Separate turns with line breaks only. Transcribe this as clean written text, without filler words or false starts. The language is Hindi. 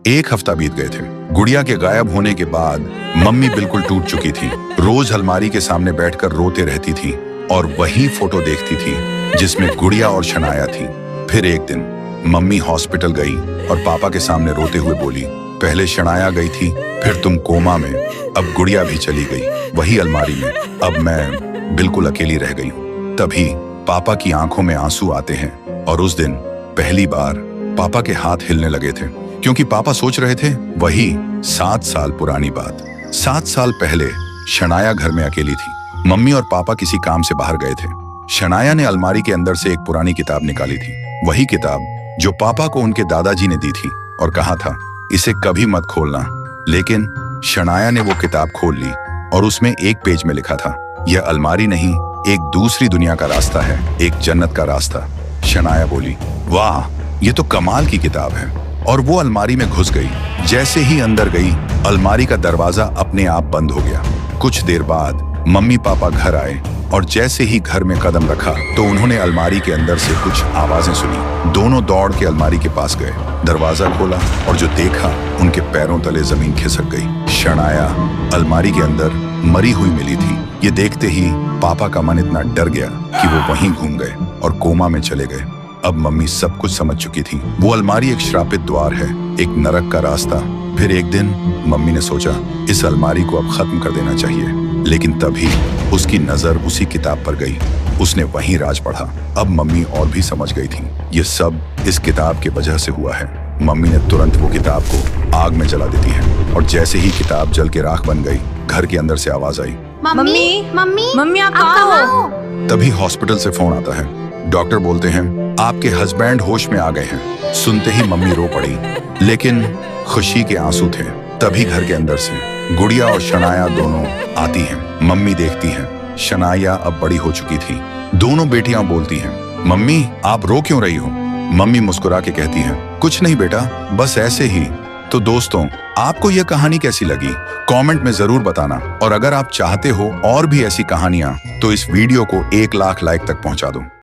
एक हफ्ता बीत गए थे। गुड़िया के गायब होने के बाद मम्मी बिल्कुल टूट चुकी थी। रोज अलमारी के सामने बैठकर रोते रहती थी और वही फोटो देखती थी जिसमें गुड़िया और शनाया थी। फिर एक दिन मम्मी हॉस्पिटल गई और पापा के सामने रोते हुए बोली, पहले शनाया गई थी, फिर तुम कोमा में, अब गुड़िया भी चली गई वही अलमारी में। अब मैं बिल्कुल अकेली रह गई हूँ। तभी पापा की आंखों में आंसू आते हैं और उस दिन पहली बार पापा के हाथ हिलने लगे थे, क्योंकि पापा सोच रहे थे वही 7 साल पुरानी बात। 7 साल पहले शनाया घर में अकेली थी। मम्मी और पापा किसी काम से बाहर गए थे। शनाया ने अलमारी के अंदर से एक पुरानी किताब निकाली थी, वही किताब जो पापा को उनके दादाजी ने दी थी और कहा था इसे कभी मत खोलना। लेकिन शनाया ने वो किताब खोल ली और उसमें एक पेज में लिखा था, यह अलमारी नहीं, एक दूसरी दुनिया का रास्ता है, एक जन्नत का रास्ता। शनाया बोली, वाह, ये तो कमाल की किताब है, और वो अलमारी में घुस गई। जैसे ही अंदर गई, अलमारी का दरवाजा अपने आप बंद हो गया। कुछ देर बाद मम्मी पापा घर आए और जैसे ही घर में कदम रखा तो उन्होंने अलमारी के अंदर से कुछ आवाजें सुनी। दोनों दौड़ के अलमारी के पास गए, दरवाजा खोला और जो देखा उनके पैरों तले जमीन खिसक गई। शनाया अलमारी के अंदर मरी हुई मिली थी। ये देखते ही पापा का मन इतना डर गया कि वो वहीं घूम गए और कोमा में चले गए। अब मम्मी सब कुछ समझ चुकी थी। वो अलमारी एक श्रापित द्वार है, एक नरक का रास्ता। फिर एक दिन मम्मी ने सोचा इस अलमारी को अब खत्म कर देना चाहिए, लेकिन तभी उसकी नजर उसी किताब पर गई। उसने वहीं राज पढ़ा। अब मम्मी और भी समझ गई थी, ये सब इस किताब की वजह से हुआ है। मम्मी ने तुरंत वो किताब को आग में जला देती है और जैसे ही किताब जल के राख बन गई, घर के अंदर से आवाज आई,
मम्मी मम्मी मम्मी आप कहाँ हो?
तभी हॉस्पिटल से फोन आता है। डॉक्टर बोलते हैं आपके हस्बैंड होश में आ गए हैं। सुनते ही मम्मी रो पड़ी, लेकिन खुशी के आंसू थे। तभी घर के अंदर से गुड़िया और शनाया दोनों आती हैं। मम्मी देखती हैं शनाया अब बड़ी हो चुकी थी। दोनों बेटियां बोलती हैं, मम्मी आप रो क्यों रही हो? मम्मी मुस्कुरा के कहती हैं, कुछ नहीं बेटा, बस ऐसे ही। तो दोस्तों, आपको यह कहानी कैसी लगी कमेंट में जरूर बताना, और अगर आप चाहते हो और भी ऐसी कहानियां तो इस वीडियो को 1 लाख लाइक तक पहुंचा दो।